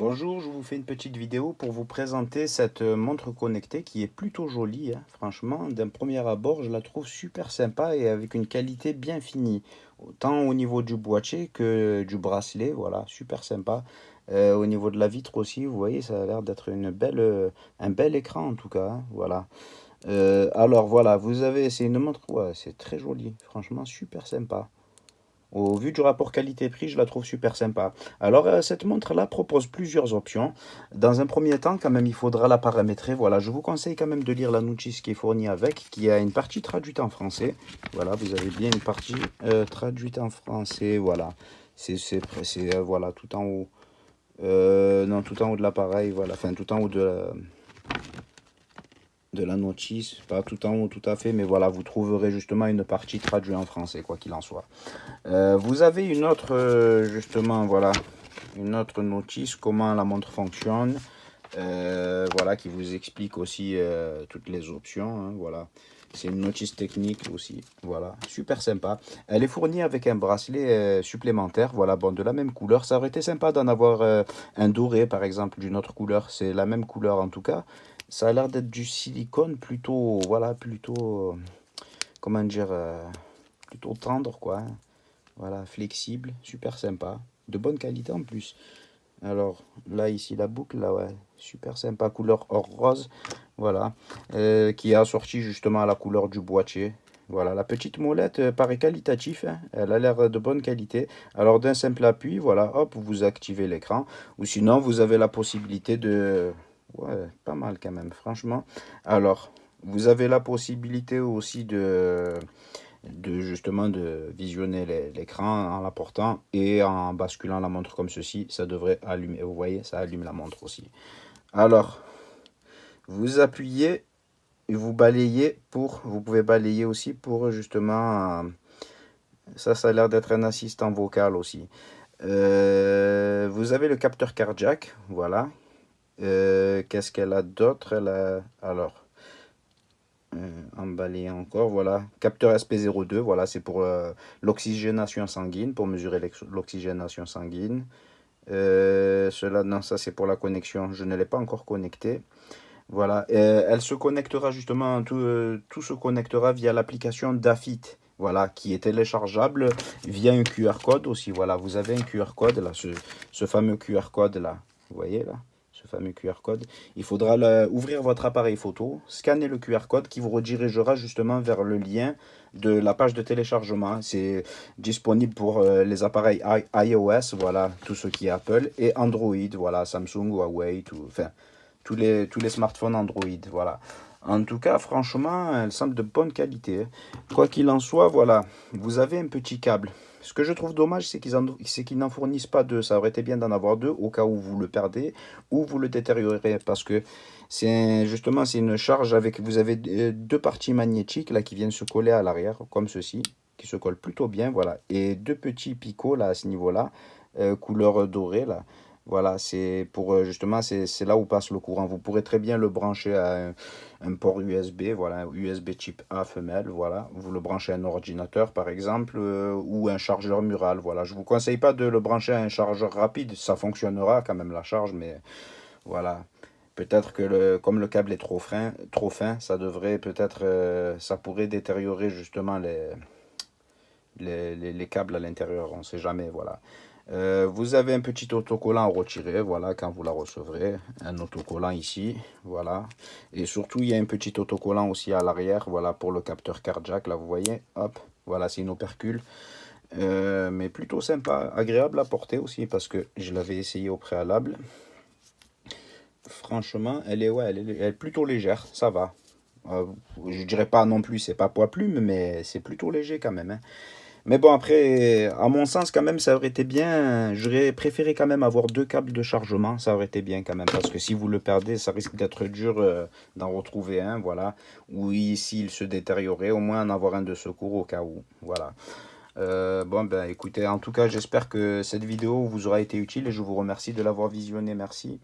Bonjour, je vous fais une petite vidéo pour vous présenter cette montre connectée qui est plutôt jolie, hein. Franchement, d'un premier abord, je la trouve super sympa et avec une qualité bien finie. Autant au niveau du boîtier que du bracelet, voilà, super sympa. Au niveau de la vitre aussi, vous voyez, ça a l'air d'être un bel écran en tout cas, hein, voilà. Alors voilà, c'est une montre, ouais, c'est très joli, franchement super sympa. Au vu du rapport qualité-prix, je la trouve super sympa. Alors, cette montre-là propose plusieurs options. Dans un premier temps, quand même, il faudra la paramétrer. Voilà, je vous conseille quand même de lire la notice qui est fournie avec, qui a une partie traduite en français. Voilà, vous avez bien une partie traduite en français. Voilà, voilà, tout en haut. Non, tout en haut de l'appareil, voilà, enfin, tout en haut de la notice, pas tout en haut tout à fait, mais voilà, vous trouverez justement une partie traduite en français, quoi qu'il en soit. Vous avez une autre, justement, voilà, une autre notice, comment la montre fonctionne, voilà, qui vous explique aussi toutes les options, hein, voilà. C'est une notice technique aussi, voilà, super sympa. Elle est fournie avec un bracelet supplémentaire, voilà, bon, de la même couleur. Ça aurait été sympa d'en avoir un doré, par exemple, d'une autre couleur. C'est la même couleur en tout cas. Ça a l'air d'être du silicone plutôt, voilà, plutôt, comment dire, plutôt tendre, quoi, hein. Voilà, flexible, super sympa, de bonne qualité en plus. Alors là, ici, la boucle, là, ouais, super sympa, couleur or rose, voilà, qui est assortie justement à la couleur du boîtier. Voilà, la petite molette paraît qualitative, hein, elle a l'air de bonne qualité. Alors d'un simple appui, voilà, hop, vous activez l'écran. Ou sinon, vous avez la possibilité de... Ouais, pas mal quand même, franchement. Alors, vous avez la possibilité aussi de justement de visionner l'écran en l'apportant et en basculant la montre comme ceci, ça devrait allumer. Vous voyez, ça allume la montre aussi. Alors, vous appuyez et vous balayez vous pouvez balayer aussi pour justement, ça a l'air d'être un assistant vocal aussi. Vous avez le capteur cardiaque, voilà. Qu'est-ce qu'elle a d'autre? Alors, emballé encore, voilà. Capteur SP02, voilà, c'est pour l'oxygénation sanguine, pour mesurer l'oxygénation sanguine. Non, ça c'est pour la connexion, je ne l'ai pas encore connecté. Voilà, elle se connectera justement, tout se connectera via l'application Dafit, voilà, qui est téléchargeable via un QR code aussi. Voilà, vous avez un QR code là, ce fameux QR code là, vous voyez là, ce fameux QR code. Il faudra ouvrir votre appareil photo, scanner le QR code qui vous redirigera justement vers le lien de la page de téléchargement. C'est disponible pour les appareils iOS, voilà, tout ce qui est Apple, et Android, voilà, Samsung, Huawei, enfin, tous les smartphones Android, voilà. En tout cas, franchement, elle semble de bonne qualité. Quoi qu'il en soit, voilà, vous avez un petit câble. Ce que je trouve dommage, c'est qu'ils n'en fournissent pas deux. Ça aurait été bien d'en avoir deux au cas où vous le perdez ou vous le détériorez. Parce que justement, c'est une charge avec... Vous avez deux parties magnétiques là qui viennent se coller à l'arrière, comme ceci, qui se collent plutôt bien, voilà. Et deux petits picots là à ce niveau-là, couleur dorée là. Voilà, c'est pour justement, c'est là où passe le courant. Vous pourrez très bien le brancher à un port USB, voilà, USB type A femelle, voilà. Vous le branchez à un ordinateur par exemple, ou un chargeur mural, voilà. Je vous conseille pas de le brancher à un chargeur rapide, ça fonctionnera quand même la charge, mais voilà. Peut-être que comme le câble est trop fin, ça devrait peut-être, ça pourrait détériorer justement les câbles à l'intérieur, on ne sait jamais, voilà. Vous avez un petit autocollant à retirer, voilà, quand vous la recevrez. Un autocollant ici, voilà. Et surtout, il y a un petit autocollant aussi à l'arrière, voilà, pour le capteur cardiaque, là, vous voyez, hop, voilà, c'est une opercule. Mais plutôt sympa, agréable à porter aussi, parce que je l'avais essayé au préalable. Franchement, ouais, elle est plutôt légère, ça va. Je dirais pas non plus, c'est pas poids plume, mais c'est plutôt léger quand même, hein. Mais bon, après, à mon sens, quand même, ça aurait été bien. J'aurais préféré quand même avoir deux câbles de chargement. Ça aurait été bien quand même. Parce que si vous le perdez, ça risque d'être dur d'en retrouver un. Voilà. Ou s'il se détériorait, au moins en avoir un de secours au cas où. Voilà. Bon, ben écoutez, en tout cas, j'espère que cette vidéo vous aura été utile et je vous remercie de l'avoir visionnée. Merci.